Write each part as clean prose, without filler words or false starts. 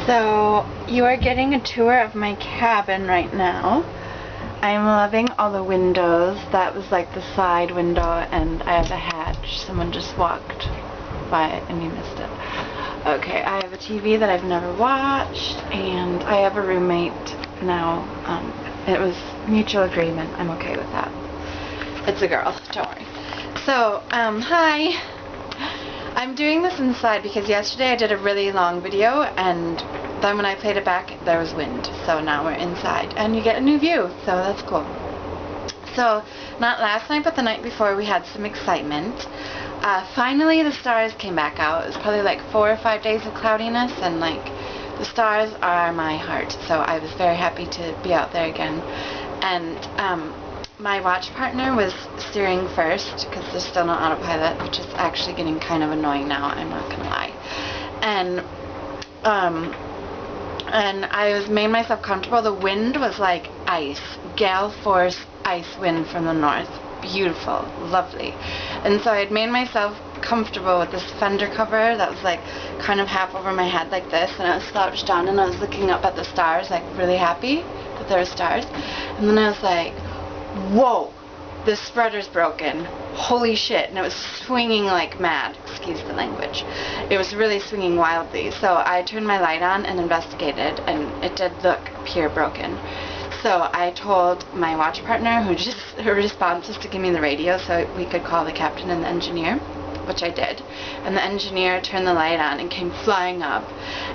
So, you are getting a tour of my cabin right now. I'm loving all the windows. That was like the side window, and I have a hatch. Someone just walked by and you missed it. Okay, I have a TV that I've never watched, and I have a roommate now. It was mutual agreement. I'm okay with that. It's a girl, don't worry. So, hi. I'm doing this inside because yesterday I did a really long video, and then when I played it back there was wind, so now we're inside and you get a new view, so that's cool. So not last night but the night before we had some excitement. Finally the stars came back out. It was probably like 4 or 5 days of cloudiness, and like the stars are my heart, so I was very happy to be out there again. And my watch partner was steering first because there's still no autopilot, which is actually getting kind of annoying now, I'm not gonna lie. And I made myself comfortable. The wind was like ice, gale force ice wind from the north. Beautiful, lovely. And so I had made myself comfortable with this fender cover that was like kind of half over my head like this, and I was slouched down and I was looking up at the stars, like really happy that there were stars. And then I was like, whoa, the spreader's broken. Holy shit. And it was swinging like mad. Excuse the language. It was really swinging wildly. So I turned my light on and investigated, and it did appear broken. So I told my watch partner, her response was to give me the radio so we could call the captain and the engineer, which I did. And the engineer turned the light on and came flying up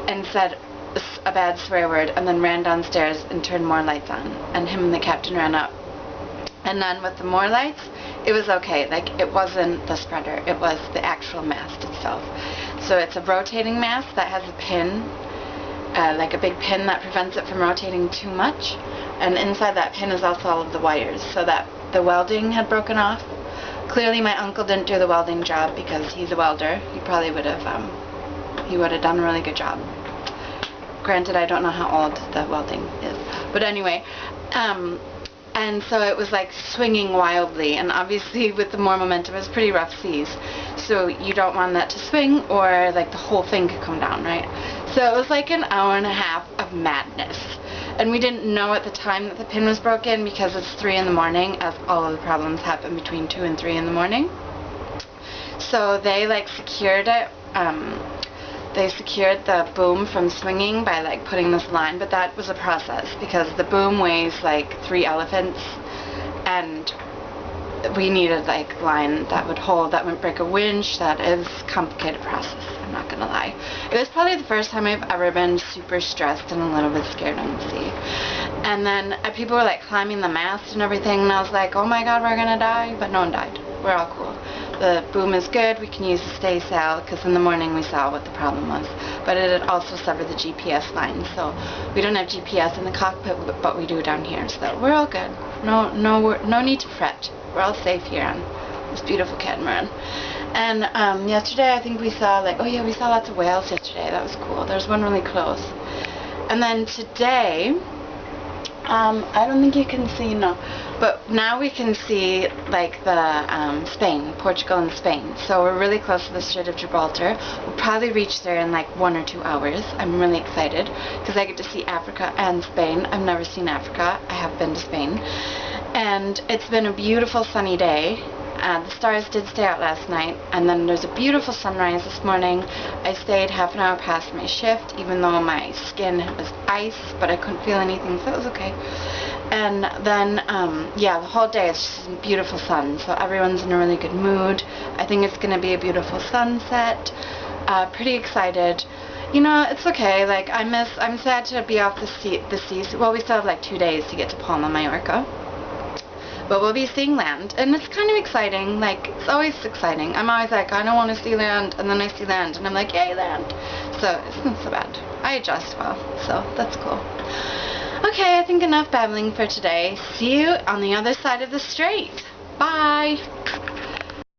and said a bad swear word, and then ran downstairs and turned more lights on. And him and the captain ran up. And then with the more lights, it was okay. Like, it wasn't the spreader, it was the actual mast itself. So it's a rotating mast that has a pin, like a big pin that prevents it from rotating too much. And inside that pin is also all of the wires, so that the welding had broken off. Clearly my uncle didn't do the welding job because he's a welder. He probably would have, done a really good job. Granted, I don't know how old the welding is. But anyway, and so it was like swinging wildly, and obviously with the more momentum it was pretty rough seas, so you don't want that to swing or like the whole thing could come down, right? So it was like an hour and a half of madness, and we didn't know at the time that the pin was broken because it's 3 in the morning, as all of the problems happen between 2 and 3 in the morning. So they like secured it. They secured the boom from swinging by like putting this line, but that was a process because the boom weighs like 3 elephants, and we needed like line that would hold, that wouldn't break a winch. That is a complicated process, I'm not gonna lie. It was probably the first time I've ever been super stressed and a little bit scared on the sea. And then people were like climbing the mast and everything, and I was like, oh my god, we're gonna die, but no one died. We're all cool. The boom is good, we can use the stay sail, because in the morning we saw what the problem was. But it had also severed the GPS line, so we don't have GPS in the cockpit, but we do down here, so we're all good. No need to fret. We're all safe here on this beautiful catamaran. And yesterday I think we saw we saw lots of whales yesterday. That was cool. There's one really close. And then today, I don't think you can see, no, but now we can see like the Spain, Portugal and Spain. So we're really close to the Strait of Gibraltar. We'll probably reach there in like 1 or 2 hours. I'm really excited because I get to see Africa and Spain. I've never seen Africa. I have been to Spain. And it's been a beautiful sunny day. The stars did stay out last night, and then there's a beautiful sunrise this morning. I stayed half an hour past my shift, even though my skin was ice, but I couldn't feel anything, so it was okay. And then, yeah, the whole day it's just a beautiful sun, so everyone's in a really good mood. I think it's going to be a beautiful sunset. Pretty excited. You know, it's okay. Like, I'm sad to be off the seas. Well, we still have like 2 days to get to Palma, Mallorca. But we'll be seeing land, and it's kind of exciting. Like, it's always exciting. I'm always like, I don't want to see land, and then I see land, and I'm like, yay, land. So, it's not so bad. I adjust well, so that's cool. Okay, I think enough babbling for today. See you on the other side of the strait. Bye!